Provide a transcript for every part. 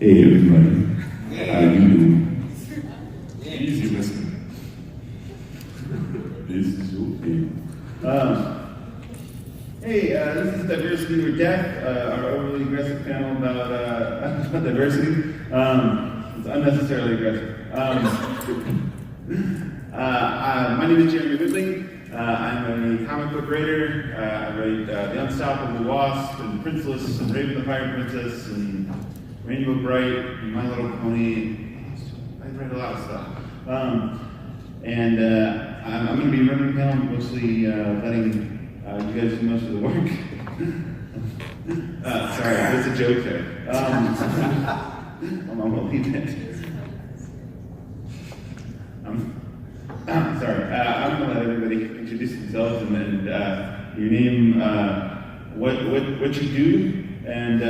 Hey everybody, how you doing? Easy listening. This is okay. Hey, this is Diversity or Death, our overly aggressive panel about diversity. It's unnecessarily aggressive. My name is Jeremy Whitley. I'm a comic book writer. I write The Unstoppable Wasp, and Princeless, and Raven the Fire Princess, and Rainbow Bright, and My Little Pony. I write a lot of stuff. I'm going to be running the panel, mostly letting you guys do most of the work. Sorry, that's a joke there. I'll leave it. Sorry, I'm going to let everybody introduce themselves and then your name, what you do, and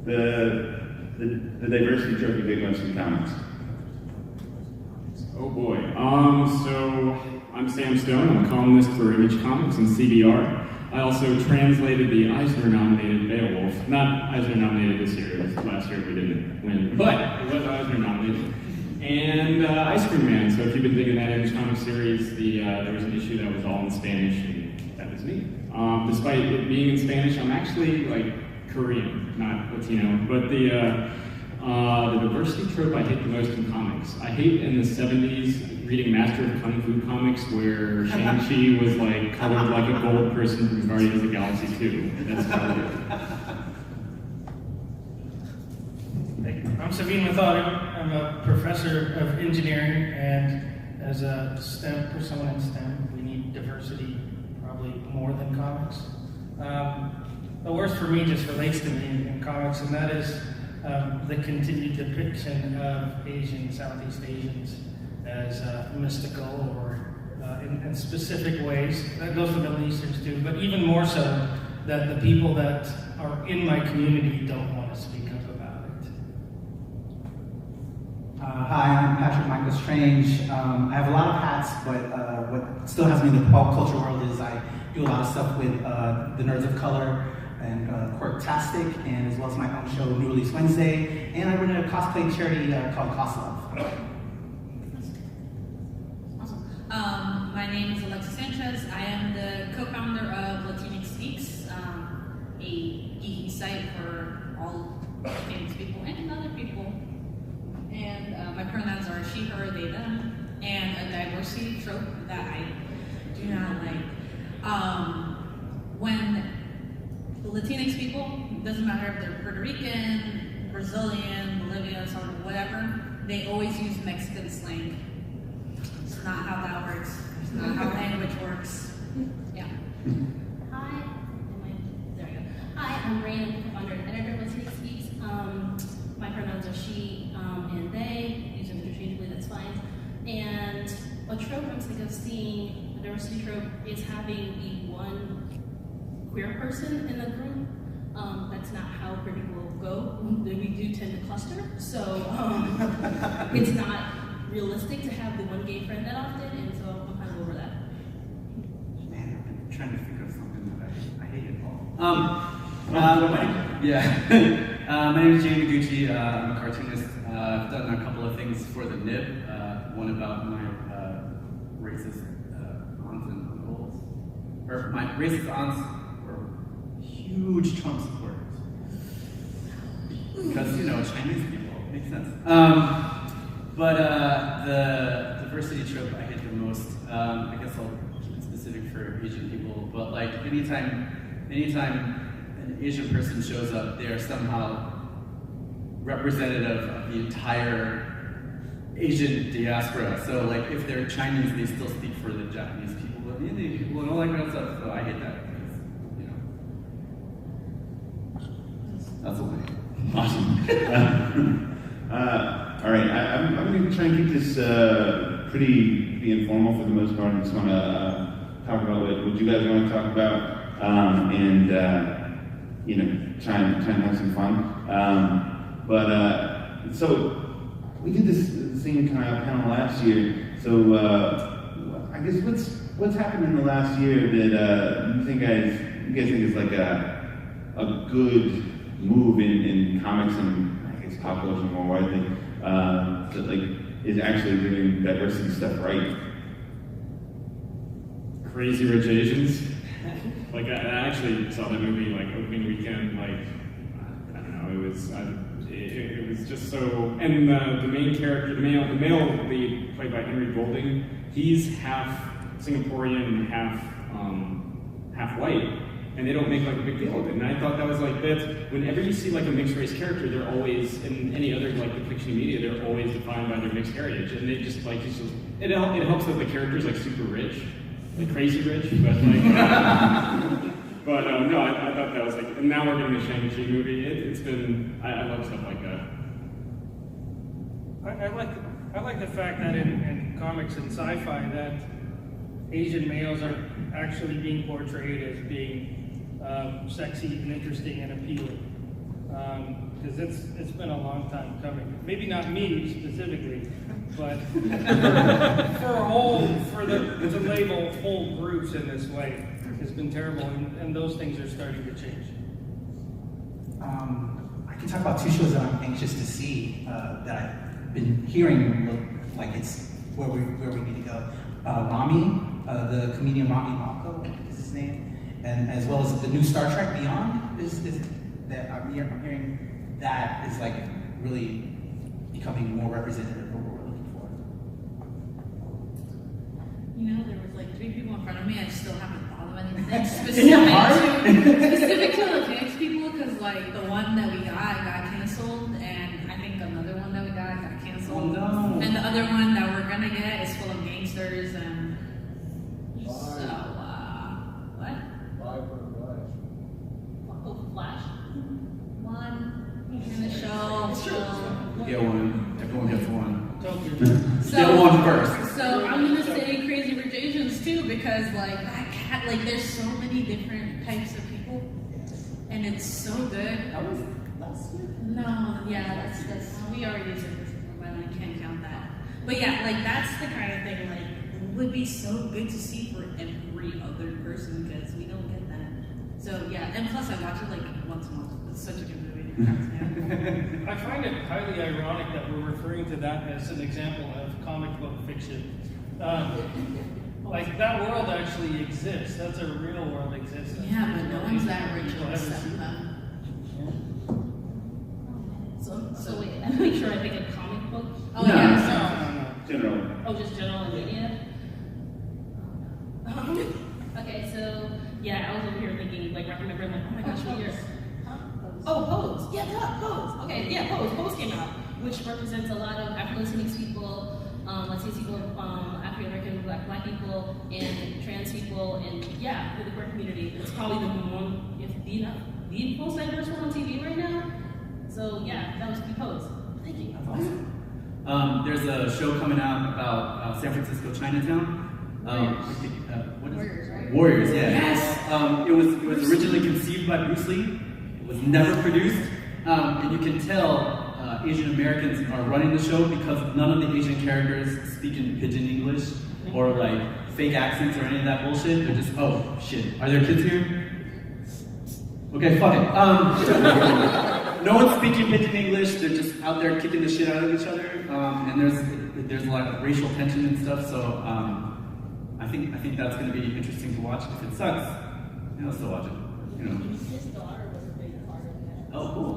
the diversity trope you get most in comics. Oh boy. So I'm Sam Stone. I'm a columnist for Image Comics and CBR. I also translated the Eisner-nominated Beowulf. Not Eisner-nominated this year. Last year we didn't win, but it was Eisner-nominated. And Ice Cream Man. So if you've been digging that Image Comics series, there was an issue that was all in Spanish, and that was me. Despite it being in Spanish, I'm actually like Korean, not Latino. But the diversity trope I hate the most in comics. I hate in the 70s reading Master of Kung Fu comics where Shang-Chi was like colored like a gold person from Guardians of the Galaxy 2. That's how it is. I'm Sabine Mathauda. I'm a professor of engineering, and as a STEM, for someone in STEM, we need diversity probably more than comics. The worst for me just relates to me in comics, and that is the continued depiction of Southeast Asians as mystical or in specific ways. That goes for Middle Easterns too, but even more so that the people that are in my community don't want to speak up about it. Hi, I'm Patrick Michael Strange. I have a lot of hats, but what still has me in the pop culture world is I do a lot of stuff with the Nerds of Color and Quirktastic, and as well as my own show, New Release Wednesday, and I run a cosplay charity called CosLove. Awesome. My name is Alexis Sanchez. I am the co-founder of Latinx Speaks, a geeky site for all Latinx people and other people. And my pronouns are she, her, they, them, and a diversity trope that I do not like. When the Latinx people, doesn't matter if they're Puerto Rican, Brazilian, Bolivian, or whatever, they always use Mexican slang. It's not how that works. It's not how language works. Yeah. Hi, there we go. Hi, I'm Rain, co-founder and editor of Latinx Speaks. My pronouns are she and they. Use them interchangeably, that's fine. And a trope I'm sick of seeing, a diversity trope, is having the one queer person in the group. That's not how queer people go. We do tend to cluster, so it's not realistic to have the one gay friend that often, and so I'm kind of over that. Man, I've been trying to figure out something that I hate it all. My name is Jamie Gucci. I'm a cartoonist. I've done a couple of things for the Nib. One about my racist aunts and uncles. Or my racist aunts were huge Trump supporters. Because, Chinese people, makes sense. But the diversity trope I hate the most, I guess I'll keep it specific for Asian people, but like anytime an Asian person shows up, they are somehow representative of the entire Asian diaspora. So like if they're Chinese, they still speak for the Japanese people, but the Indian people and all that kind of stuff, so I hate that. That's awesome. All right, I'm going to try and keep this pretty informal for the most part. I just want to talk about what you guys want to talk about, and try and have some fun. So we did this same kind of panel last year. So I guess what's happened in the last year that you guys think is like a good move in comics and I guess pop culture more widely that like is actually doing diversity stuff right. Crazy Rich Asians. Like I actually saw that movie like opening weekend. Like I don't know, it was just so. And the main character, the male lead, played by Henry Golding, he's half Singaporean, half white, and they don't make like a big deal of it. And I thought that was like that. Whenever you see like a mixed race character, they're always in any other like depiction of media, they're always defined by their mixed heritage, and they just like it helps that the character's like super rich. Like crazy rich, but like, but no, I thought that was like, and now we're getting the Shang-Chi movie. It's been, I love stuff like that. I like the fact that in comics and sci-fi that Asian males are actually being portrayed as being sexy and interesting and appealing. Because it's been a long time coming. Maybe not me specifically, but to label whole groups in this way has been terrible, and those things are starting to change. I can talk about two shows that I'm anxious to see that I've been hearing look like it's where we need to go. Rami, the comedian Rami Malco is his name, and as well as the new Star Trek Beyond is that I'm hearing that is like really becoming more representative of what we're looking for. You know, there was like 3 people in front of me. I still haven't thought of anything Isn't it hard? specific to Latinx people, because like the one that we got canceled, and I think another one that we got canceled. Oh no! And the other one that we're gonna get is full of gangsters, and so what? Oh, Flash. One in the show. Get one. Everyone gets one. So, Get one first. So I'm gonna say Crazy Rich Asians too, because like that cat, like there's so many different types of people, and it's so good. That was last year. No, yeah, that's we already said this before, but I can't count that. But yeah, like that's the kind of thing like would be so good to see for every other person, because we don't get that. So yeah, and plus I watch it like once a month. It's such a good movie. I find it highly ironic that we're referring to that as an example of comic book fiction. Like that world actually exists. That's a real world existence. Yeah, but no one's that rich to accept them. So wait, I make sure I pick a comic book. Oh No. yeah. No. Generally. Oh, just general media? Okay, so, yeah, I was over here thinking, like, remembering, like, oh my gosh, what year? Oh, Pose. Yeah, duh, Pose. Okay, yeah, Pose. Pose came out, which represents a lot of Afro-Latinx people, Latinx people, African-American, black people, and trans people, and yeah, the queer community. It's probably the one, if the most diverse one on TV right now. So, yeah, that was Pose. Thank you. That's awesome. There's a show coming out about San Francisco Chinatown. What is Warriors, right? Warriors, yeah. Yes. It was originally conceived by Bruce Lee. It was never produced, and you can tell Asian Americans are running the show because none of the Asian characters speak in pidgin English or like fake accents or any of that bullshit. They're just, oh shit, are there kids here? Okay, fuck it. No one's speaking pidgin English. They're just out there kicking the shit out of each other, and there's a lot of racial tension and stuff. So I think that's going to be interesting to watch. If it sucks, I'll still watch it. You know. His daughter was a big part of that. Oh, cool.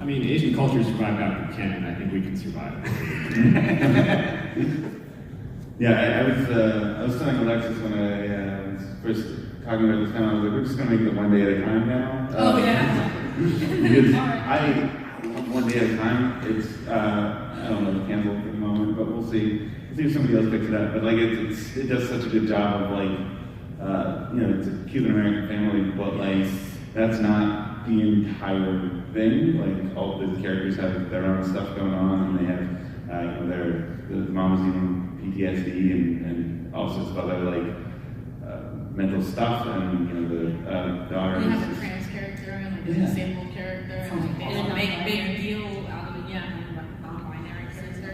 I mean, Asian culture survived out of canon. I think we can survive. Yeah, I was telling Alexis when I was first talking about this panel, I was like, we're just going to make it one day at a time now. Oh yeah. Because one day at a time, it's, I don't know, canceled for the moment, but we'll see. We'll see if somebody else picks it up. But like, it does such a good job of like, it's a Cuban American family, but like, that's not the entire thing. Like, all the characters have their own stuff going on, and they have, the mom is even PTSD and all sorts of other like mental stuff, and the daughter. They have a trans character and like a disabled character, and like they didn't make big deal out of it. Yeah, and like non-binary character.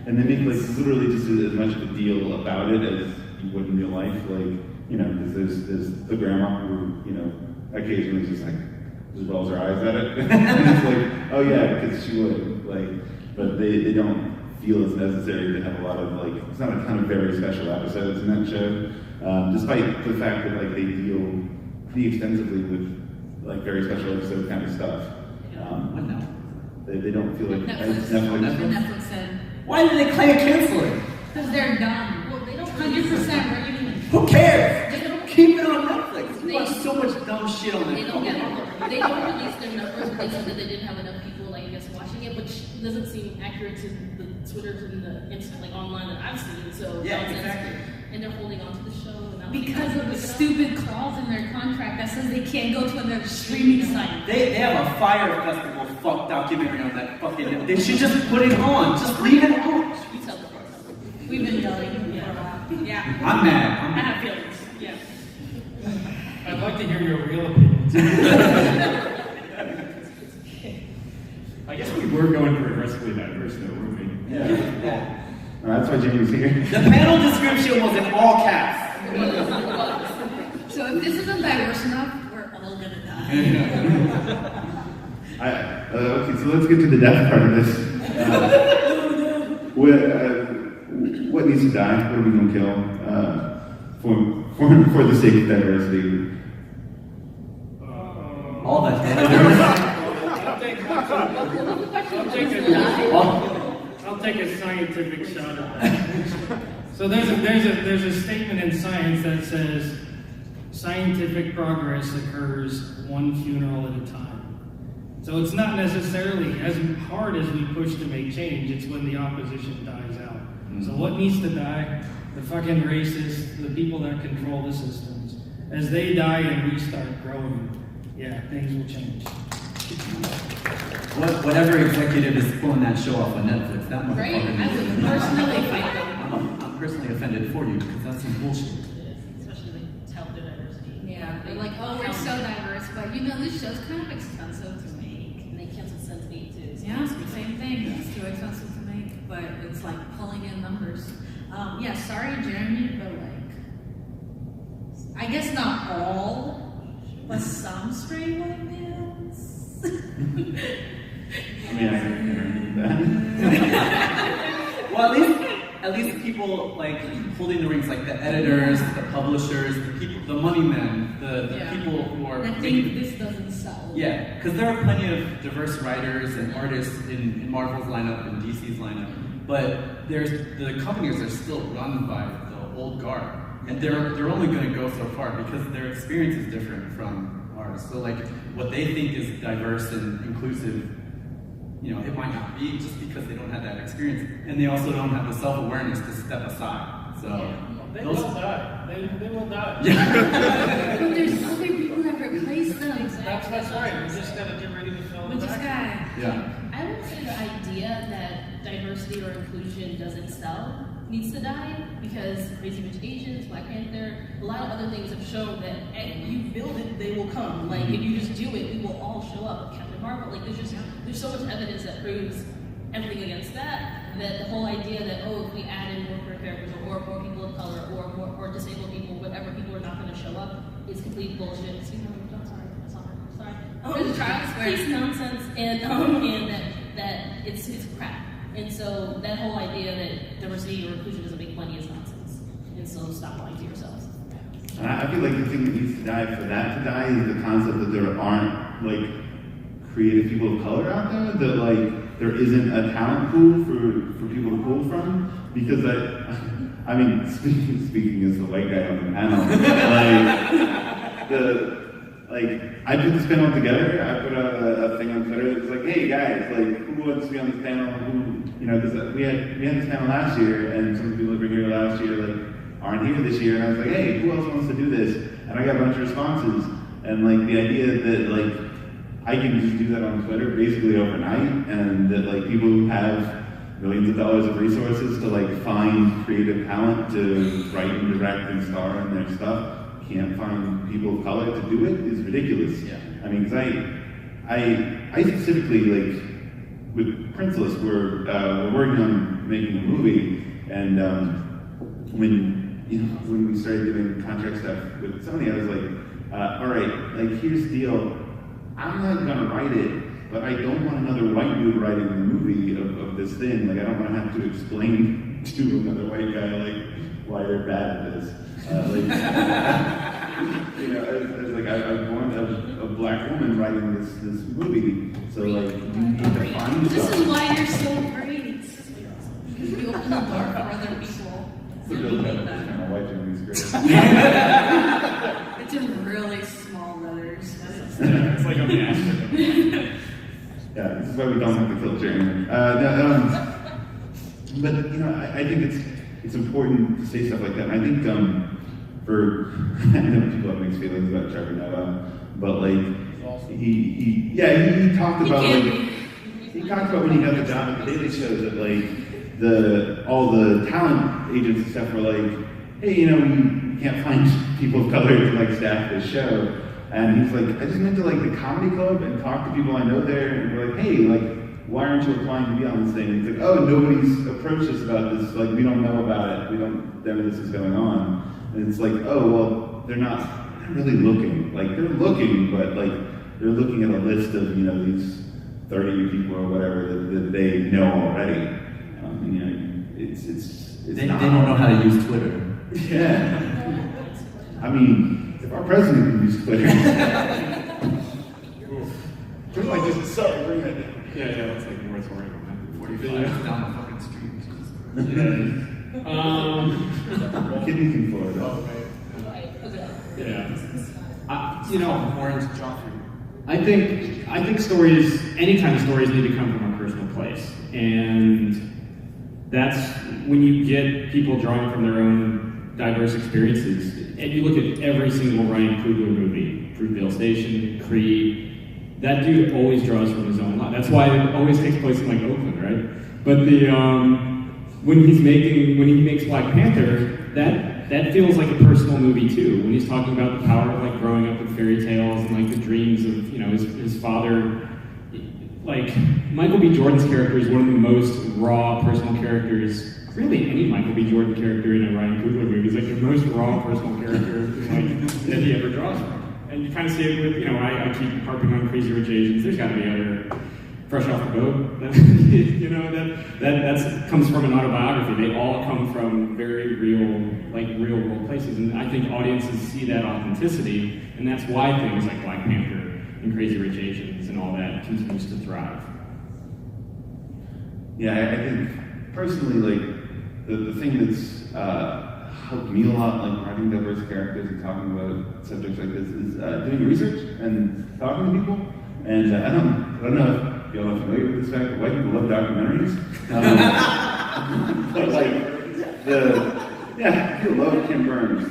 And they make like literally just as much of a deal about it as you would in real life. Like, because there's the grandma who, occasionally is just like, just rolls her eyes at it. And it's like, oh yeah, because she would. Like, but they don't feel it's necessary to have a lot of like, it's not a ton of very special episodes in that show, despite the fact that like they deal pretty extensively with like very special episode kind of stuff. What now? They don't feel like Netflix. Netflix said, Why did they claim to cancel it? because they're done. Well, they don't 100% reunion. Who cares? They don't- Keep it on Netflix. We They- watch so much dumb shit on They there. don't get. They don't release their numbers. But they said that they didn't have enough people, like I guess, watching it, which doesn't seem accurate to the Twitters and the instant, like online that I've seen. So Yeah, nonsense. exactly. And they're holding on to the show and now Because of the pick it up. stupid clause in their contract that says they can't go to another streaming site. They have a Fire Festival fuck documentary on that fucking. They should just put it on. Just leave it on. You tell the person. We've been yelling for a while. Yeah. I'm mad. I have feelings. Yeah. I'd like to hear your real opinions. I guess we were going for aggressively diverse, though, weren't we? Yeah. That's why Jimmy's here. The panel description was in all caps. So if this isn't diverse enough, we're all gonna die. Okay, so let's get to the death part of this. What needs to die? What are we going to kill for the sake of diversity? All that. I'll take a scientific shot at that. So there's a statement in science that says scientific progress occurs one funeral at a time. So it's not necessarily as hard as we push to make change, it's when the opposition dies out. So what needs to die? The fucking racists, the people that control the systems. As they die and we start growing, yeah, things will change. Whatever executive is pulling that show off on Netflix, that Right? motherfucker. I would personally fight them. I'm personally offended for you because that's some bullshit. Especially like health and diversity. Yeah, they're like, oh, we're so diverse, but you know, this show's kind of expensive to make. And they cancel Sense8 too. So Yeah, same thing. It's too expensive to make, but it's like pulling in numbers. Yeah, sorry, Jeremy, but like, I guess not all, but some straight white males. I mean, I can that. Well, at least people like holding the rings, like the editors, the publishers, the people, the money men, the Yeah. people who are I think this doesn't sell. Yeah, because there are plenty of diverse writers and artists in Marvel's lineup and DC's lineup, but the companies are still run by the old guard, and they're only going to go so far because their experience is different from ours. So like what they think is diverse and inclusive, you know, it might not be just because they don't have that experience, and they also don't have the self-awareness to step aside. So They will die. They will die. But there's other people that replace them. That's right. We just gotta get ready to fill We the just vacuum. got yeah. I would say the idea that diversity or inclusion doesn't sell needs to die because Crazy Rich Asians, Black Panther, a lot of other things have shown that you build it, they will come. Like if you just do it, we will all show up. Captain Marvel, like there's so much evidence that proves everything against that. That the whole idea that if we add in more queer characters or more people of color or disabled people, whatever people are not going to show up is complete bullshit. Excuse me, I'm sorry. I saw her. Sorry. There's a trial square. It's nonsense and that it's crap. And so that whole idea that diversity or inclusion doesn't make money is nonsense. And so stop lying to yourselves. And I feel like the thing that needs to die for that to die is the concept that there aren't like creative people of color out there, that like there isn't a talent pool for people to pull from. Because I mean, speaking as the white guy on the panel, I put this panel together. I put out a thing on Twitter. It's like, hey guys, like who wants to be on this panel? Because we had this panel last year, and some people that were here last year like aren't here this year. And I was like, hey, who else wants to do this? And I got a bunch of responses. And like the idea that like I can just do that on Twitter basically overnight, and that like people who have millions of dollars of resources to like find creative talent to write and direct and star in their stuff can't find people of color to do it is ridiculous. Yeah. I mean, because I specifically like with Princeless, we're working on making a movie, and when we started doing contract stuff with Sony, I was like, all right, like here's the deal. I'm not gonna write it, but I don't want another white dude writing the movie of this thing. Like, I don't want to have to explain to another white guy, like, why they're bad at this. You know, it's like I want a black woman writing this movie, so like you need to find This is something. why you're so great. You open the door for other people. It's a real kind of white Jamie's great. It's in really small letters. Yeah, it's like a master. Yeah, this is why we don't have to kill Jeremy. But you know, I think it's important to say stuff like that. And I think for I know people have mixed feelings about Trevor Noah, but like he talked about when he got the job at the Daily Show that like all the talent agents and stuff were like, hey, you know, we can't find people of color to like staff this show. And he's like, I just went to like the comedy club and talked to people I know there, and we're like, hey, like, why aren't you applying to be on this thing? And he's like, oh, nobody's approached us about this. Like, we don't know about it. We don't know this is going on. And it's like, oh, well, they're not really looking. Like, they're looking, but like, they're looking at a list of, you know, these 30 people or whatever that they know already. And, you know, They don't know how to use Twitter. Yeah. I mean, if our president can use Twitter. Just like this, sorry, bring that down. Yeah, it's like moratorium on that. 45. Down the fucking street. Kidney Florida. Yeah. You know, Orange Joffrey. I think stories, any kind of stories, need to come from a personal place, and that's when you get people drawing from their own diverse experiences. And you look at every single Ryan Coogler movie, Fruitvale Station, Creed. That dude always draws from his own life. That's why it always takes place in like Oakland, right? But when he makes Black Panther, that feels like a personal movie too. When he's talking about the power of like growing up with fairy tales and like the dreams of, you know, his father. Like Michael B. Jordan's character is one of the most raw personal characters. Really, any Michael B. Jordan character in a Ryan Coogler movie is like the most raw personal character like that he ever draws from. And you kind of see it with, you know, I keep harping on Crazy Rich Asians. There's got to be other Fresh Off the Boat. You know, that comes from an autobiography. They all come from very real world places. And I think audiences see that authenticity, and that's why things like Black Panther and Crazy Rich Asians and all that continues to thrive. Yeah, I think personally, like the thing that's helped me a lot, like writing diverse characters and talking about subjects like this, is doing research and talking to people. And I don't know if y'all are familiar with this fact, but white people love documentaries. But like people love Kim Burns.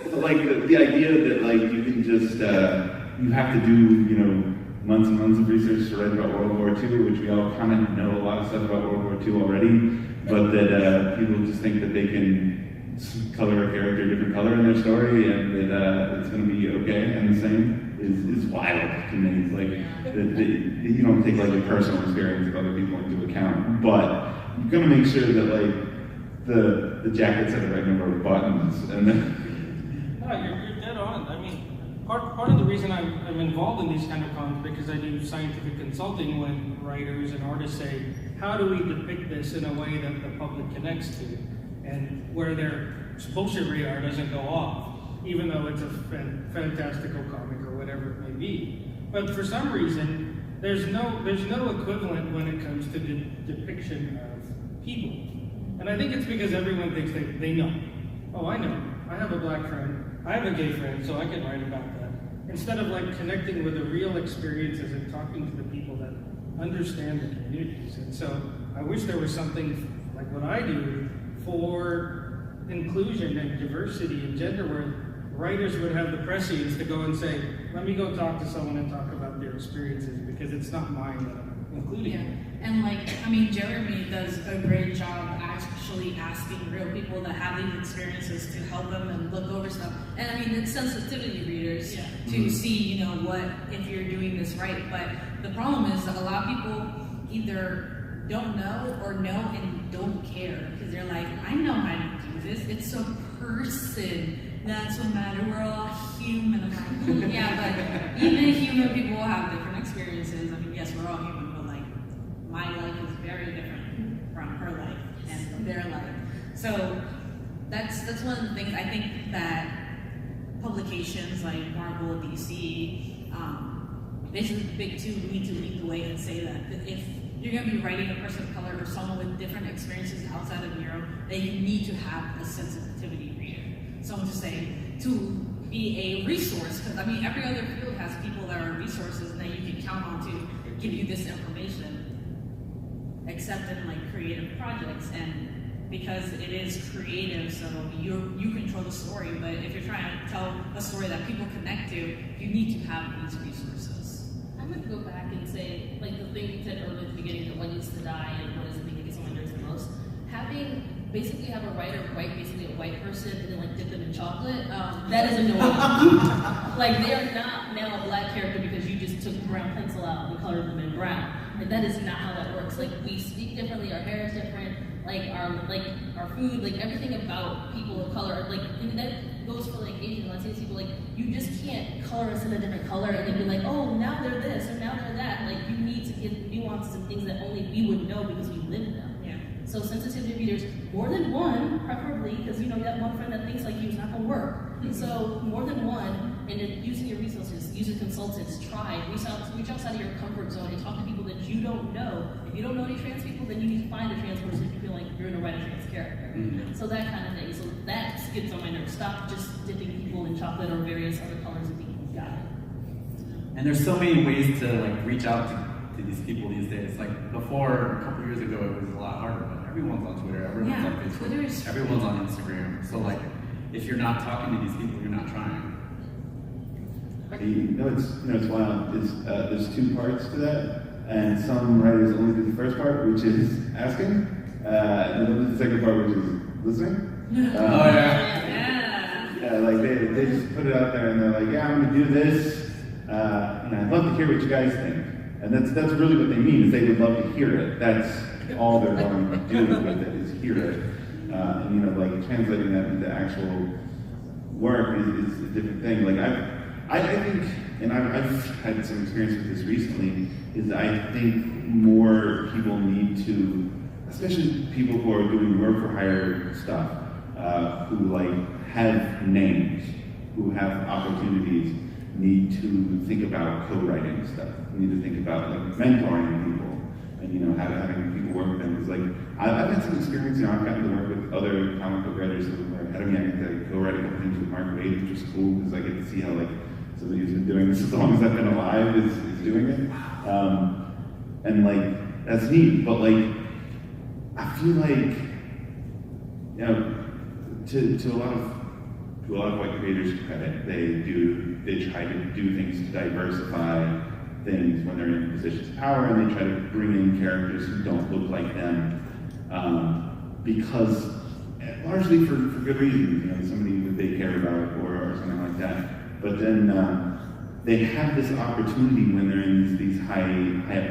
But like the idea that like you can just you have to do, you know, months and months of research to write about World War II, which we all kind of know a lot of stuff about World War II already, but that people just think that they can color a character a different color in their story and that it's going to be okay and the same is wild to me. It's like that you don't take like the personal experience of other people into account, but you're going to make sure that like the jackets have the right number of buttons and then. No, you're dead on. I mean, part of the reason I'm involved in these kind of cons because I do scientific consulting when writers and artists say, how do we depict this in a way that the public connects to, and where their bullshit radar doesn't go off, even though it's a fantastical comic or whatever it may be. But for some reason, there's no equivalent when it comes to depiction of people. And I think it's because everyone thinks they know. Oh, I know. I have a black friend. I have a gay friend, so I can write about that. Instead of like connecting with the real experiences and talking to the people that understand the communities. And so I wish there was something like what I do for inclusion and diversity and gender where writers would have the prescience to go and say, let me go talk to someone and talk about their experiences because it's not mine that I'm including. Yeah, and like, I mean, Jeremy does a great job actually asking real people that have these experiences to help them and look over stuff. And I mean, it's sensitivity readers to see, you know, what, if you're doing this right. But the problem is that a lot of people either don't know or know and don't care because they're like, I know how to do this. It's a person. That's what matters. We're all human. I'm like, yeah, but even a human human people have different experiences. I mean, yes, we're all human, but like my life is very different from her life and their life. So that's one of the things I think that publications like Marvel, DC, they should be big too. We need to lead the way and say that if you're going to be writing a person of color or someone with different experiences outside of your own, that you need to have a sensitivity reader. Someone to say, to be a resource, because I mean, every other field has people that are resources that you can count on to give you this information, except in like creative projects. And because it is creative, so you control the story, but if you're trying to tell a story that people connect to, you need to have these resources. I'm going to go back and say, like the thing you said earlier at the beginning, that what needs to die and what is the thing that gets on my nerves the most. Basically have a writer write basically a white person and then like dip them in chocolate, that is annoying. Like they are not now a black character because you just took brown pencil out and colored them in brown. Like that is not how that works. Like we speak differently, our hair is different, our food, like everything about people of color, like and that goes for like Asian, Latino people, like you just can't color us in a different color and then be like, oh now they're this or now they're that. Like you need to get nuances and things that only we would know because we live them. Yeah. So sensitivity readers, more than one, preferably, because you know that one friend that thinks like you is not gonna work. So more than one, and then using your resources, using consultants, reach outside of your comfort zone and talk to people that you don't know. If you don't know any trans people, then you need to find a trans person if you feel like you're gonna write a trans character. So that kind of thing. So that gets on my nerves. Stop just dipping people in chocolate or various other colors and people got it. And there's so many ways to like reach out to these people these days. Like before, a couple years ago, it was a lot harder, but everyone's on Twitter, everyone's on Facebook, Twitter is everyone's on Instagram. So like, if you're not talking to these people, you're not trying. It's wild. There's two parts to that, and some writers only do the first part, which is asking, and then the second part, which is listening. Yeah, like they just put it out there, and they're like, yeah, I'm gonna do this, and I'd love to hear what you guys think. And that's really what they mean, is they would love to hear it. That's all they're going to do with it, is hear it. And like translating that into actual work is a different thing. Like I think, and I've had some experience with this recently, is I think more people need to, especially people who are doing work for hire stuff, who like have names, who have opportunities, need to think about co-writing stuff. We need to think about like mentoring people, and having people work with them. Because like I've had some experience. I've gotten to work with other comic book writers who are ahead of me. I get to co-write a couple things with Mark Waid, which is cool because I get to see how like somebody who's been doing this as long as I've been alive is doing it. And like that's neat. But like I feel like to a lot of white creators' credit, they try to do things to diversify things when they're in positions of power, and they try to bring in characters who don't look like them, because largely for good reasons, somebody that they care about or something like that. But then they have this opportunity when they're in these high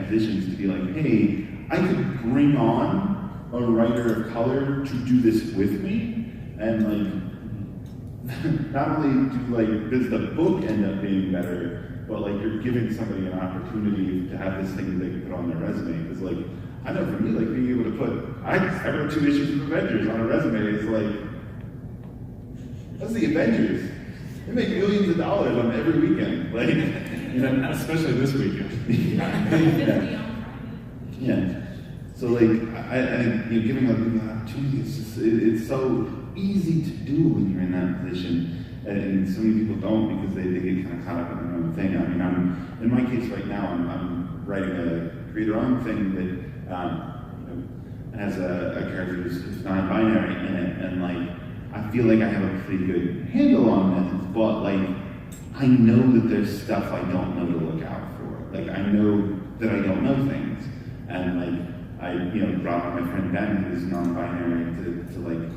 positions to be like, hey, I could bring on a writer of color to do this with me, and like not only does the book end up being better, but like you're giving somebody an opportunity to have this thing that they can put on their resume. Because like I know for me, like being able to put I wrote 2 issues of Avengers on a resume is like, that's the Avengers. They make millions of dollars on every weekend. Like especially this weekend. Yeah. So like giving other people an opportunity, it's so easy to do when you're in that position, and so many people don't because they get kind of caught up in their own thing. I mean, in my case right now, I'm writing a creator-owned thing that has a character who's non-binary in it, and like I feel like I have a pretty good handle on it, but like I know that there's stuff I don't know to look out for. Like I know that I don't know things, and like I brought my friend Ben, who's non-binary, to like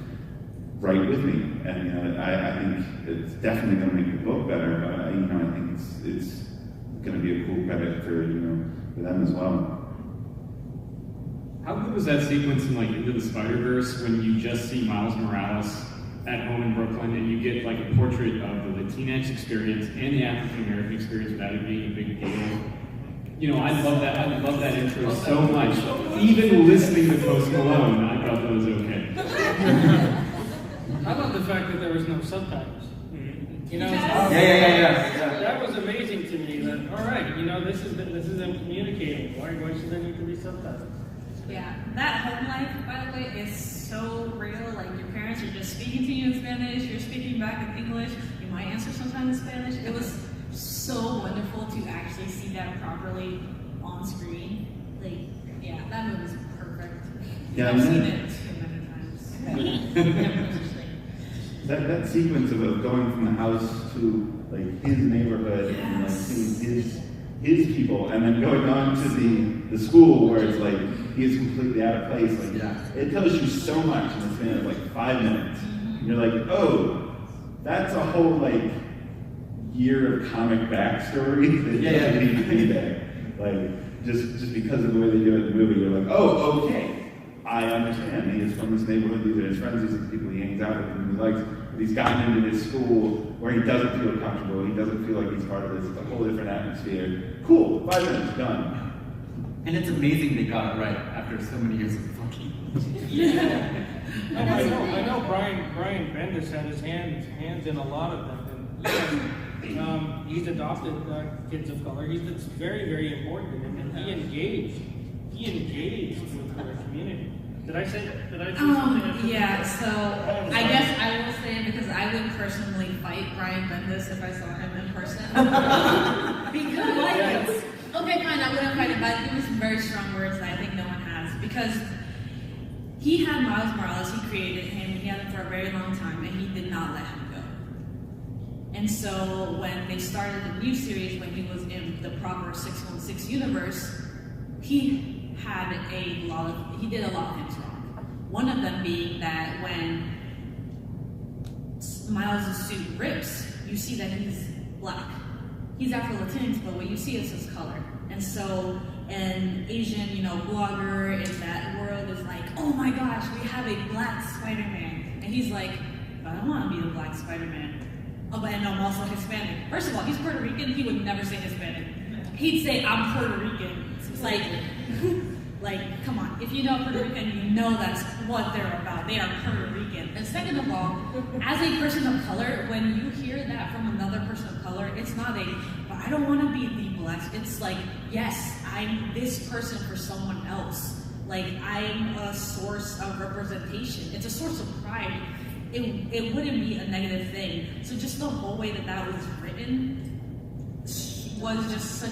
write with me, and I think it's definitely going to make the book better. But I think it's going to be a cool credit for them as well. How good was that sequence in like Into the Spider-Verse when you just see Miles Morales at home in Brooklyn, and you get like a portrait of the Latinx experience and the African American experience without it being a big deal. You know, I love that. I love that intro so much. Even listening to Post Malone, I thought that was okay. I love the fact that there was no subtitles. You know, Yeah. that was amazing to me. That all right, you know, this is them communicating. Why should there need to be subtitles? Yeah, that home life, by the way, is so real. Like, your parents are just speaking to you in Spanish, you're speaking back in English, you might answer sometimes in Spanish. It was so wonderful to actually see that properly on screen. Like, yeah, that movie was perfect. Yeah, I've I seen know. it too many times. That sequence of going from the house to like his neighborhood and like seeing his people, and then going on to the school where it's like he is completely out of place. Like, it tells you so much in the span of like 5 minutes. And you're like, oh, that's a whole like year of comic backstory that doesn't need to be there. Like, just because of the way they do it in the movie, you're like, oh, okay. I understand. He is from this neighborhood. These are his friends. These are the people he hangs out with and he likes. But he's gotten into this school where he doesn't feel comfortable. He doesn't feel like he's part of this. It's a whole different atmosphere. Cool. 5 minutes. Done. And it's amazing they got it right after so many years of fucking. I know Brian Bendis had his hands in a lot of them. And he's adopted kids of color. It's very, very important. And he engaged with the community. Did I say something? Yeah, so I guess I will say, because I would personally fight Brian Bendis if I saw him in person. Because, okay, fine, I wouldn't fight him, but it was very strong words that I think no one has. Because he had Miles Morales, he created him, he had him for a very long time, and he did not let him go. And so when they started the new series, when he was in the proper 616 universe, he did a lot of things wrong. One of them being that when Miles' suit rips, you see that he's black. He's Afro-Latinx, but what you see is his color. And so an Asian, blogger in that world is like, oh my gosh, we have a black Spider-Man. And he's like, but I don't want to be the black Spider-Man. Oh, but and I'm also Hispanic. First of all, he's Puerto Rican, he would never say Hispanic. He'd say, I'm Puerto Rican. So it's like, come on. If you know Puerto Rican, you know that's what they're about. They are Puerto Rican. And second of all, as a person of color, when you hear that from another person of color, it's not but I don't want to be the black. It's like, yes, I'm this person for someone else. Like, I'm a source of representation. It's a source of pride. It wouldn't be a negative thing. So just the whole way that was written was just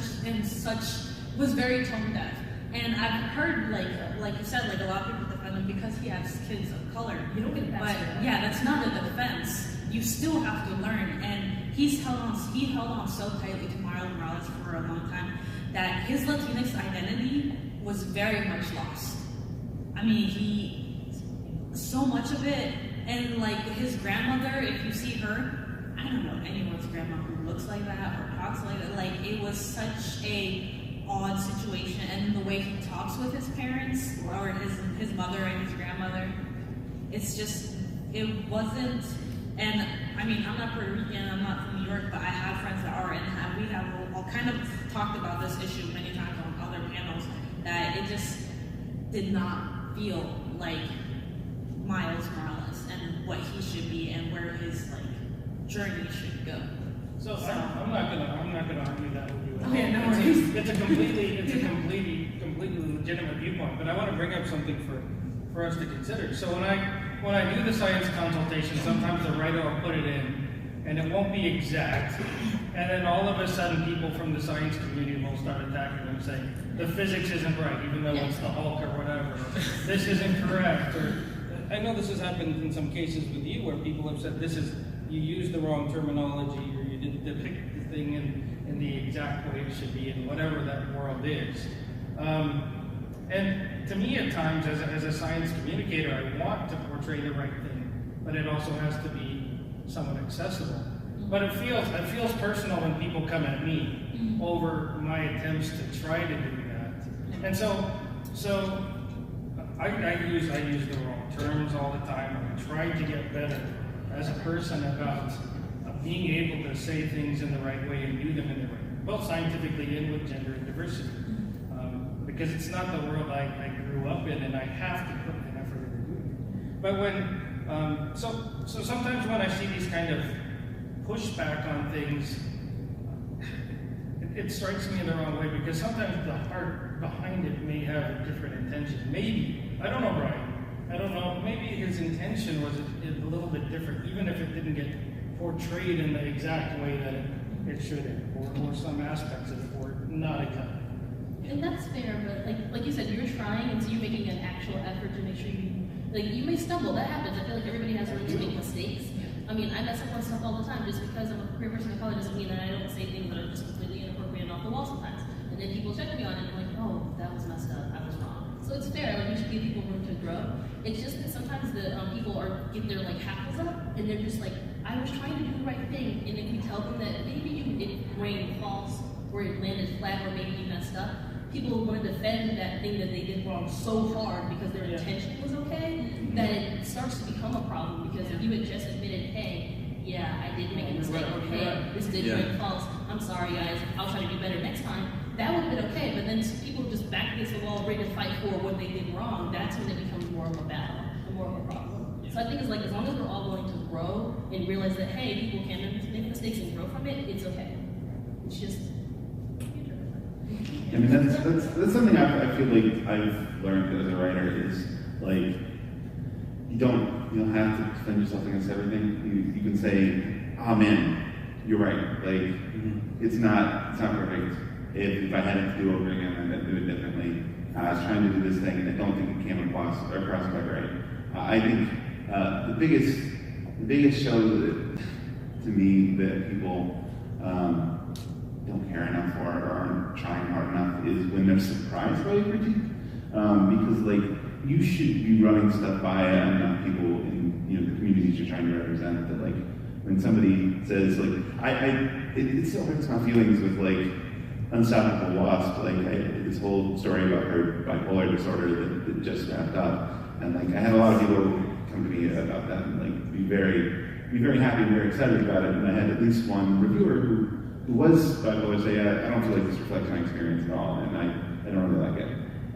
was very tone deaf. And I've heard, like you said, a lot of people defend him because he has kids of color. You don't get that. But yeah, that's not a defense. You still have to learn. And he held on so tightly to Miles Morales for a long time that his Latinx identity was very much lost. I mean, so much of it, and his grandmother, if you see her, I don't know anyone's grandma who looks like that or talks like that. It was such a odd situation, and the way he talks with his parents or his mother and his grandmother, it wasn't. And I mean, I'm not Puerto Rican, I'm not from New York, but I have friends that are, and we have all kind of talked about this issue many times on other panels, that it just did not feel like Miles Morales and what he should be and where his journey should go. So I'm not gonna argue that with you. Okay, no worries. It's a completely legitimate viewpoint, but I want to bring up something for us to consider. So when I do the science consultation, sometimes the writer will put it in, and it won't be exact, and then all of a sudden people from the science community will start attacking them, saying the physics isn't right, even though it's the Hulk or whatever. This isn't correct. Or I know this has happened in some cases with you, where people have said you used the wrong terminology, or you didn't depict the thing in the exact way it should be in whatever that world is. And to me, at times, as a science communicator, I want to portray the right thing, but it also has to be somewhat accessible. But it feels personal when people come at me over my attempts to try to do that. And so I use the wrong terms all the time. I'm trying to get better. as a person about being able to say things in the right way and do them in the right way, both scientifically and with gender and diversity. Because it's not the world I grew up in, and I have to put an effort into doing it. But when, so sometimes when I see these kind of pushback on things, it strikes me in the wrong way, because sometimes the heart behind it may have a different intention. Maybe, I don't know Brian, I don't know, maybe his intention was a little bit different, even if it didn't get portrayed in the exact way that it should have, or some aspects of it were not exactly. And that's fair, but like you said, you're trying, and so you're making an actual effort to make sure you may stumble, that happens. I feel like everybody has room to make mistakes. I mean, I mess up on stuff all the time. Just because I'm a queer person of color doesn't mean that I don't say things that are just completely inappropriate and off the wall sometimes. And then people check me on it and I'm like, oh, that was messed up, I was wrong. So it's fair, like, we should give people room to grow. It's just that sometimes the people get their hackles up, and they're just like, I was trying to do the right thing, and if you tell them that maybe it rained false, or it landed flat, or maybe you messed up, people want to defend that thing that they did wrong so hard because their intention was okay, that it starts to become a problem. Because if you had just admitted, hey, yeah, I did make a mistake, or hey, this did rain false, I'm sorry guys, I'll try to do better next time, that would have been okay. But then people just back against the wall, ready to fight for what they did wrong, that's when it becomes more of a battle, and more of a problem. So I think it's as long as we're all willing to grow and realize that, hey, people can make mistakes and grow from it, it's okay. It's just, I mean, that's something I feel like I've learned as a writer is you don't have to defend yourself against everything. You can say, oh man, you're right. It's not perfect. If I had it to do over again, I'd do it differently. I was trying to do this thing, and I don't think it came across quite right. I think the biggest show to me that people don't care enough or aren't trying hard enough is when they're surprised by a critique. Because you should be running stuff by enough people in the communities you're trying to represent that when somebody says it still hurts my feelings with Unstoppable Wasp, this whole story about her bipolar disorder that just wrapped up, and I had a lot of people come to me about that and be very happy and very excited about it, and I had at least one reviewer who was bipolar say, I don't feel like this reflects my experience at all, and I don't really like it.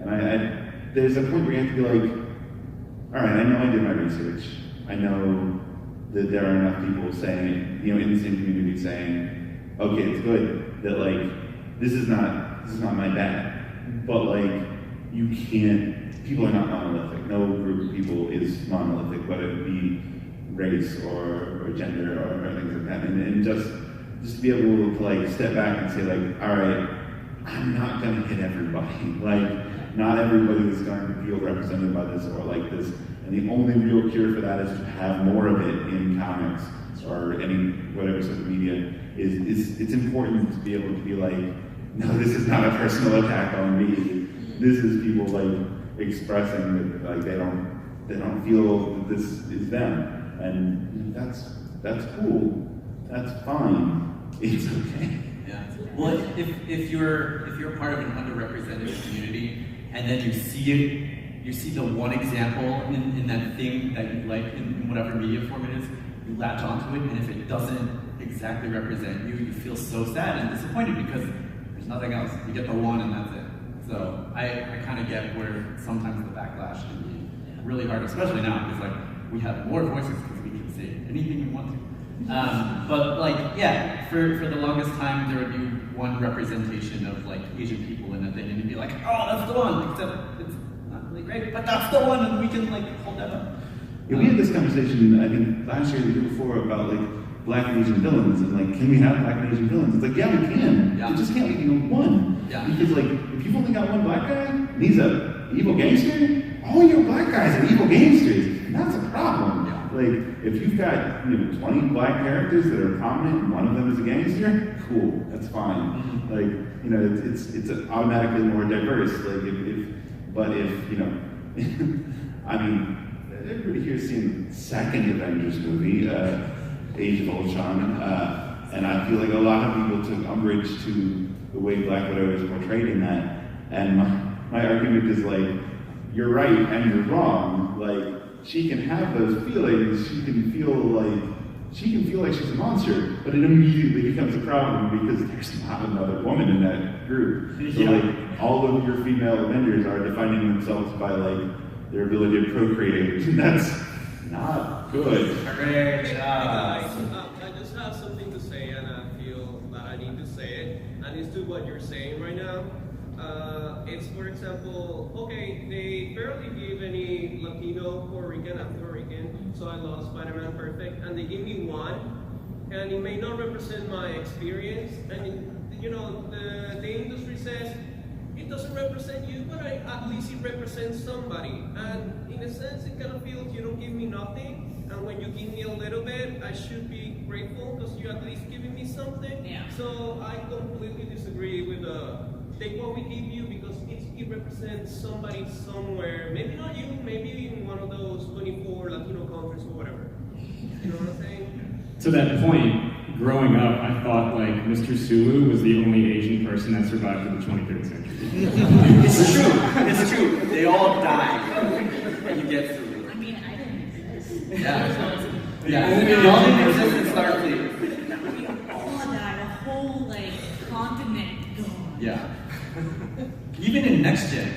And there's a point where you have to be all right, I know I did my research. I know that there are enough people saying, in the same community saying, okay, it's good that this is not my bad, but you can't, people are not monolithic. No group of people is monolithic, whether it be race or gender or things like that. And just to be able to step back and say all right, I'm not going to hit everybody. Not everybody is going to feel represented by this or like this. And the only real cure for that is to have more of it in comics or any whatever social media. It's important to be able to be no, this is not a personal attack on me. This is people expressing that they don't feel that this is them, and that's cool. That's fine. It's okay. Yeah. Well, if you're part of an underrepresented community, and then you see the one example in that thing that you like in whatever media form it is, you latch onto it, and if it doesn't exactly represent you, you feel so sad and disappointed because there's nothing else. You get the one and that's it. So I kind of get where sometimes the backlash can be really hard, especially now, because we have more voices because we can say anything we want to. But for the longest time there would be one representation of Asian people in a thing, and you'd be oh, that's the one, except it's not really great, but that's the one, and we can hold that up. Yeah, we had this conversation, I think, last year or the year before about Black and Asian villains, and can we have Black and Asian villains? It's yeah, we can. Yeah. We just can't be one. Yeah. Because if you've only got one black guy, and he's a evil gangster, all your black guys are evil gangsters, and that's a problem. Yeah. If you've got 20 black characters that are prominent, and one of them is a gangster, cool, that's fine. Mm-hmm. It's automatically more diverse. But if I mean, everybody here's seen the second Avengers movie, Age of Ultron, and I feel a lot of people took umbrage to the way Black Widow is portrayed in that. And my argument is you're right and you're wrong. she can have those feelings, she can feel like she's a monster, but it immediately becomes a problem because there's not another woman in that group. So Yeah. like all of your female Avengers are defining themselves by like their ability to procreate, and that's not good. Great Hey job. guys, I just have something to say, and I feel that I need to say it, and it's to what you're saying right now. It's, for example, okay, they barely give any Latino, Puerto Rican, I'm Puerto Rican, so I love Spider-Man Perfect, and they give me one, and it may not represent my experience, and you know, the industry says, it doesn't represent you, but at least it represents somebody. And in a sense, it kind of feels you don't give me nothing, and when you give me a little bit, I should be grateful because you're at least giving me something. Yeah. So I completely disagree with take what we give you because it represents somebody somewhere. Maybe not you, maybe in one of those 24 Latino countries or whatever. You know what I'm saying? To that point, growing up, I thought like Mr. Sulu was the only Asian person that survived in the 23rd century. It's true. It's true. They all died. You get through. I mean, I didn't exist. Yeah. Yeah. They all didn't exist in Starfleet. We all died. A whole like continent gone. Yeah. Even in Next Gen.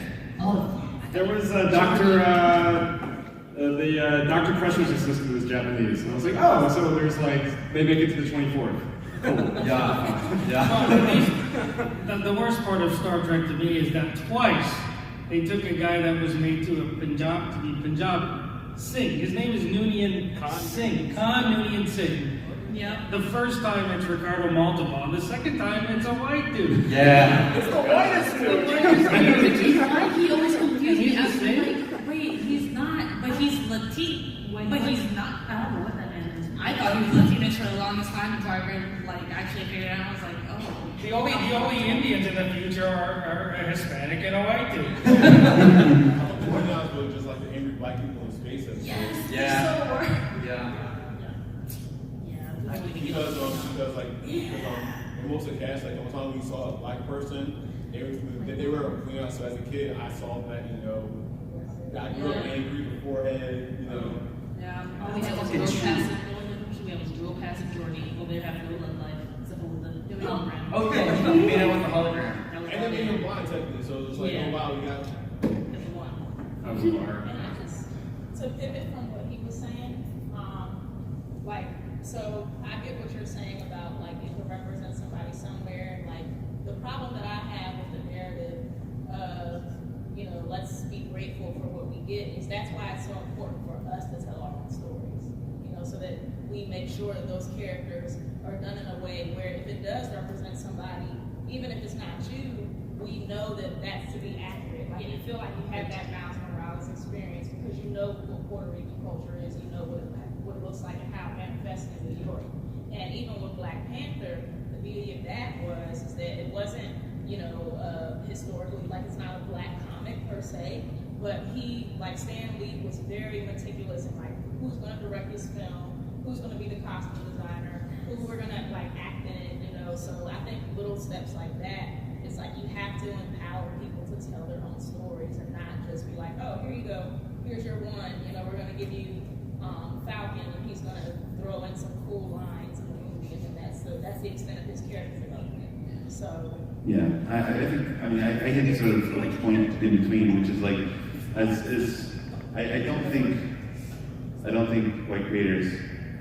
There was a Dr. Dr. Crusher's assistant was Japanese, and I was like, oh, so there's like they make it to the 24th. Cool. Yeah. Yeah. Well, at least, the worst part of Star Trek to me is that twice they took a guy that was made to be Punjab Singh. His name is Noonien Singh. Khan Noonien Singh. Yep. The first time it's Ricardo Montalban. The second time it's a white dude. Yeah. It's the whitest dude. Why he always confused me? I was He's the same. like, wait, he's not, but he's Latin, but he's not. I don't know what that meant. I thought he was Latinx for the longest time until I read, like, actually figured it out. I was like, oh. The only Indians in the future are a Hispanic and a white dude. More now, but just like the angry black people in space. Yes. Yeah. Yeah. Because like in most of the cast, like the time we saw a black person, they were, you know, so as a kid I saw that, you know, I grew up angry beforehand, you know. Yeah. All we had was real passive. We had was real passive Jordy. Well, they have no love life except for with the hologram. Oh yeah. You made out with the hologram. That was And all then they even blind technically, so it was like, Yeah. oh wow, we got That's the one. And I just. To pivot from what he was saying, so I get what you're saying about like it could represent somebody somewhere. Like the problem that I have with the narrative of, you know, let's be grateful for what we get is that's why it's so important for us to tell our own stories. You know, so that we make sure that those characters are done in a way where if it does represent somebody, even if it's not you, we know that that's to be accurate. Like you feel like you have that Miles Morales experience because you know what Puerto Rican culture is, you know what it looks like and how it manifests in New York. And even with Black Panther, the beauty of that is that it wasn't, you know, historically, like it's not a black comic per se, but he, like Stan Lee, was very meticulous in like who's going to direct this film, who's going to be the costume designer, who we're going to like act in it, you know. So I think little steps like that, it's like you have to empower people to tell their own stories and not just be like, oh, here you go, here's your one, you know, we're going to give you Falcon and he's going to throw in some cool lines in the movie, and then that's the extent of his character development. So Yeah, I hit this sort of like point in between, which is like, I don't think white creators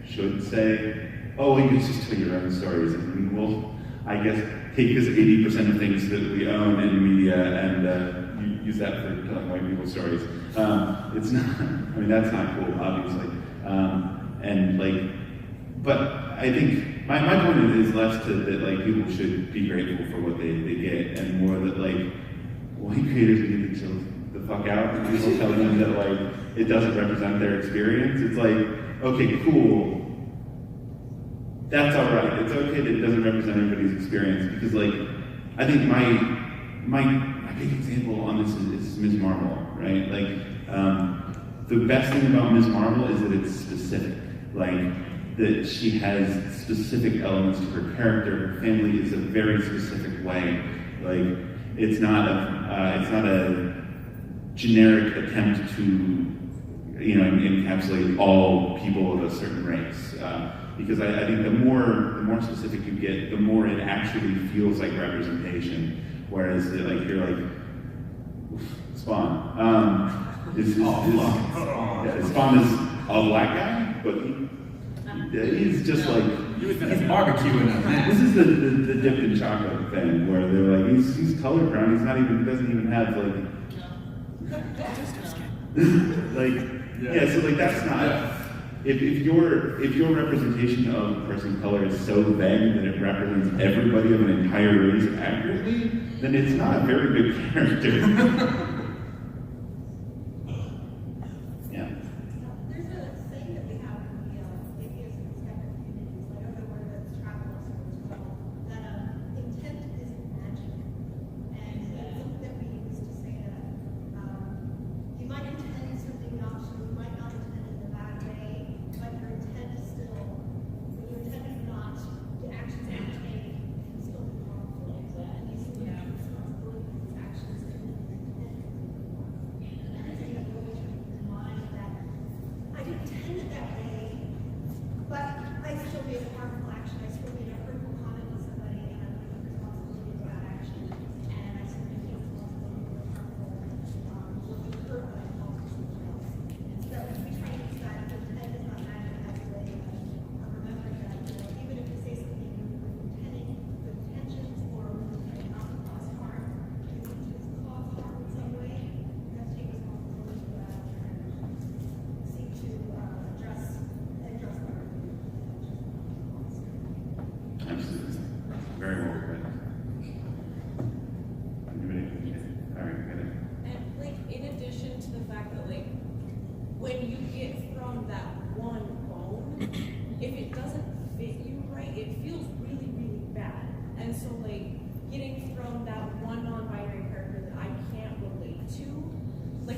should say, oh, well, you just tell your own stories, and we'll, I guess, take this 80% of things that we own in media and use that for telling white people's stories. It's not, I mean, that's not cool, obviously. And like, but I think my point is less to that like people should be grateful for what they get, and more that like white creators need to chill the fuck out and people tell them that like it doesn't represent their experience. It's like, okay, cool. That's all right. It's okay that it doesn't represent everybody's experience, because like I think my big example on this is Ms. Marvel, right? Like the best thing about Ms. Marvel is that it's specific. Like that she has specific elements to her character. Her family is a very specific way. Like it's not a generic attempt to encapsulate all people of a certain race. Because I think the more specific you get, the more it actually feels like representation. Whereas you're like, Spawn. Spawn is a black guy, but he's just like he's barbecuing us, man. This is the dipped in chocolate thing where they're like he's colorblind. He doesn't even have So that's not. If your representation of a person of color is so vague that it represents everybody of an entire race accurately, then it's not a very good character. Yeah. There's a saying that we have in the atheist and skeptic communities, like other word that's traveled also as well, that intent isn't magic. And it's something that we use to say that you might intend something not to, you might not intend it in a bad way, but your intent is still, your intent is not, the actions that you take can still be harmful. And you still have responsibility for these actions that you intend. And I think that we always have to keep in mind that I didn't intend it that way, but I still made a harmful action. I still made a hurtful comment to somebody, and I'm taking responsibility for that action. And I still take responsibility for the harmful, looking hurt that I caused to someone else. And so we try to use that intent is not magic as a way of remembering that, even if you say something with intending good intentions or with intending not to cause harm, if you just cause harm in some way, you have to take responsibility for that and seek to address that. Absolutely. Very well read. All right, got it. And in addition to the fact that when you get thrown that one bone, if it doesn't fit you right, it feels really, really bad. And so getting thrown that one non-binary character that I can't relate to,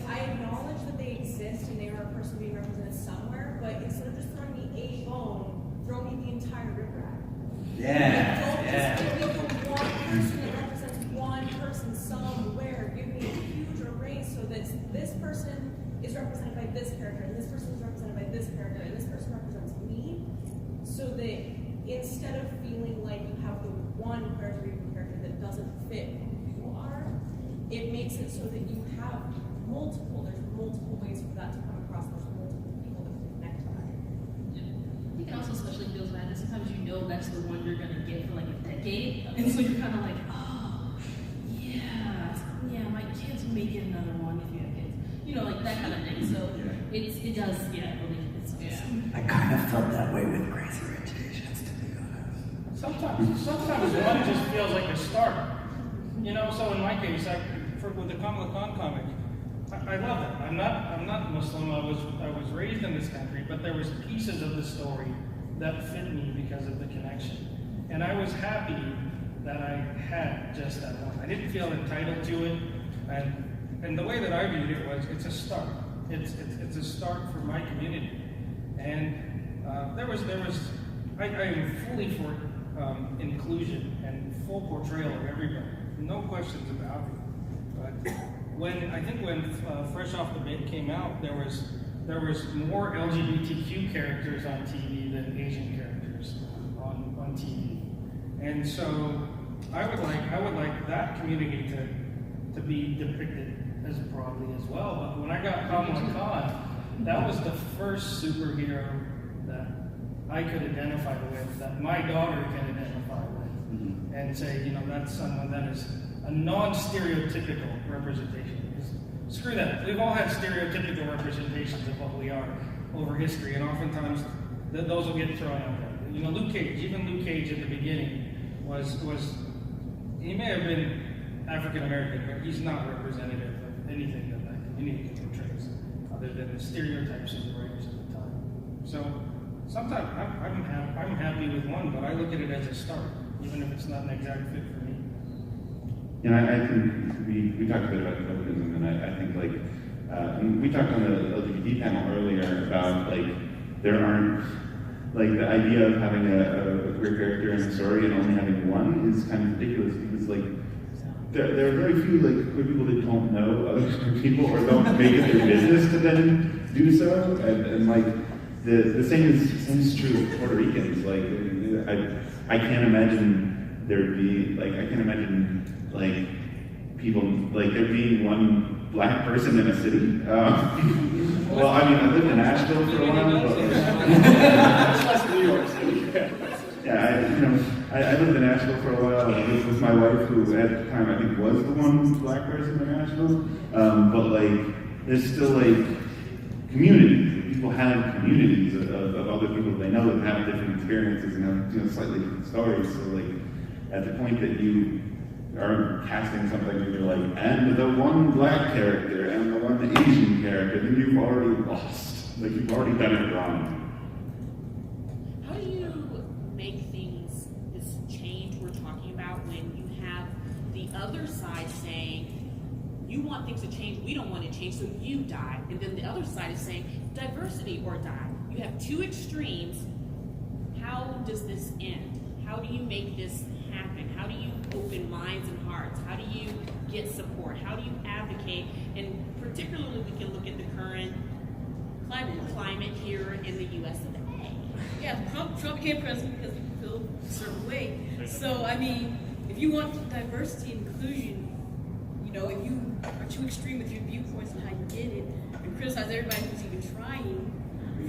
I acknowledge that they exist and they are a person being represented somewhere, but instead of just throwing me a bone, throw me the entire riprap. Don't just give me the one person that represents one person somewhere. Give me a huge array so that this person is represented by this character, and this person is represented by this character, and this person represents me. So that instead of feeling like you have the one character that doesn't fit who you are, it makes it so that you have multiple. There's multiple ways for that to come across. There's multiple people that can connect to that. You can also especially feel bad that sometimes you know that's the one you're gonna get for a decade, and so you're kind of like, oh, yeah, my kids may get another one if you have kids, that kind of thing. So it does, really. I kind of felt that way with Crazy Rich Asians, to be honest. Sometimes one just feels like a start. So in my case, with the Kamala Khan comic, I love it. I'm not Muslim. I was raised in this country, but there was pieces of the story that fit me because of the connection. And I was happy that I had just that one. I didn't feel entitled to it. And the way that I viewed it was, it's a start. It's a start for my community. And I am fully for inclusion and full portrayal of everybody. No questions about it. But when Fresh Off the Boat came out, there was more LGBTQ characters on TV than Asian characters on TV. And so I would like that community to be depicted as broadly as well. But when I got Kamala Khan, that was the first superhero that I could identify with, that my daughter can identify with, and say, that's someone that is a non-stereotypical representation. Because screw that. We've all had stereotypical representations of what we are over history, and oftentimes those will get thrown out there. Luke Cage, even Luke Cage at the beginning he may have been African American, but he's not representative of anything that community portrays, other than the stereotypes of the writers at the time. So sometimes I'm happy with one, but I look at it as a start, even if it's not an exact fit for me. And I think we talked a bit about tokenism, and I think and we talked on the LGBT panel earlier about there aren't the idea of having a queer character in a story and only having one is kind of ridiculous, because there are very few queer people that don't know other queer people or don't make it their business to then do so, and like the same is true of Puerto Ricans. Like I can't imagine there'd be like I can't imagine like people like there being one black person in a city. Well, I mean, I lived in Asheville for a while, but That's New York City. yeah, I lived in Asheville for a while. I lived with my wife, who at the time I think was the one black person in Asheville. But like, there's still like communities. People have communities of other people they know that have different experiences and have slightly different stories. So like, at the point that you are casting something and you're like, and the one black character and the one Asian character, then you've already lost. Like you've already done it wrong. How do you make things, this change we're talking about, when you have the other side saying, you want things to change, we don't want it to change, so you die. And then the other side is saying, diversity or die. You have two extremes. How does this end? How do you make this happen? How do you open minds and hearts? How do you get support? How do you advocate? And particularly, we can look at the current climate here in the U.S. of A. Yeah, Trump became president because people feel a certain way. So, I mean, if you want diversity and inclusion, you know, if you are too extreme with your viewpoints and how you get it, and criticize everybody who's even trying,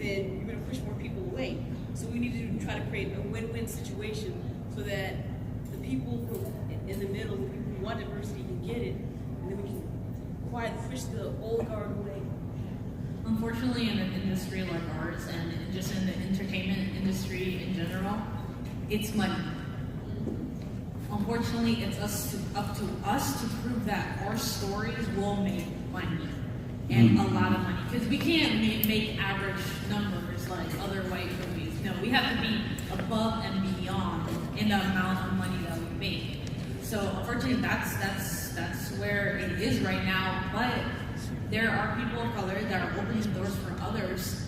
then you're going to push more people away. So we need to try to create a win-win situation so that the people who are in the middle, the people who want diversity, can get it, and then we can push the old guard away. Unfortunately, in an industry like ours, and just in the entertainment industry in general, it's money. Unfortunately, it's up to us to prove that our stories will make money, and a lot of money. Because we can't make average numbers like other white movies. No, we have to be above and beyond in the amount of money that we make. So unfortunately, that's where it is right now. But there are people of color that are opening doors for others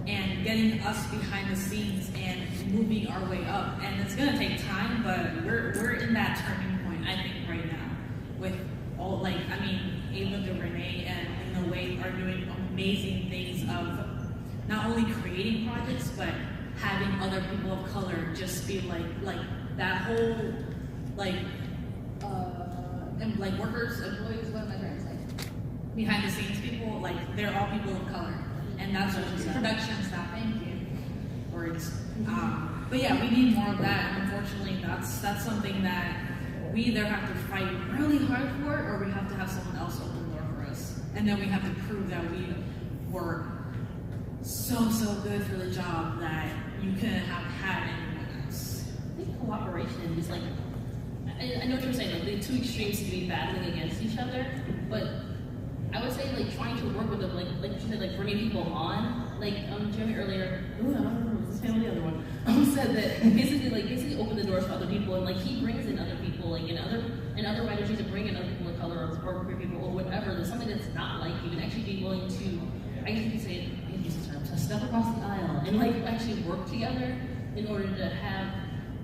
and getting us behind the scenes and moving our way up. And it's gonna take time, but we're in that turning point, I think, right now. With all, like, I mean, Ava DuVernay and In the Way are doing amazing things of not only creating projects, but having other people of color just be like that whole, and like workers, employees, what am I trying to say? Behind the scenes people, like, they're all people of color. And that's what production staff, thank you. Words. But yeah, we need more of that, and unfortunately that's something that we either have to fight really hard for, or we have to have someone else open the door for us. And then we have to prove that we were so good for the job that you couldn't have had anyone else. I think cooperation and just like, I know what you're saying, like the two extremes to be battling against each other, but I would say like trying to work with them, like you said, like bringing people on. Like Jeremy earlier, I don't remember, was this family the other one? Said that basically open the doors for other people, and like he brings in other people, like and other writers need to bring in other people of color or queer people or whatever. There's something that's not like you, and actually be willing to, I guess you could say, I use the term, to step across the aisle and like actually work together in order to have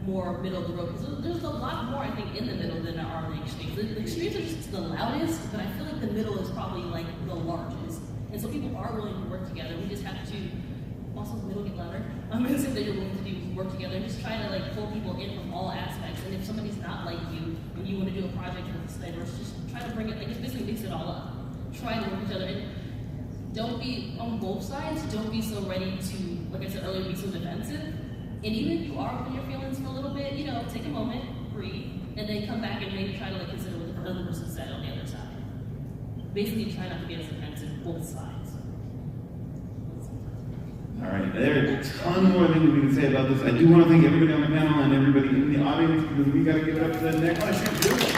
more middle of the road. Because there's a lot more, I think, in the middle than there are in the extremes. The extremes are just the loudest, but I feel like the middle is probably like the largest. And so people are willing to work together. We just have to, also the middle get louder. I'm gonna say that you're willing to do work together. Just try to like pull people in from all aspects. And if somebody's not like you and you want to do a project that's diverse, just try to bring it, like just basically mix it all up. Try to work with each other. And don't be on both sides, don't be so ready to, like I said earlier, be so defensive. And even if you are open your feelings for a little bit, you know, take a moment, breathe, and then come back and maybe try to like consider what the other person said on the other side. Basically, try not to be as defensive both sides. All right, there are a ton more things we can say about this. I do want to thank everybody on the panel and everybody in the audience, because we got to give it up to the next.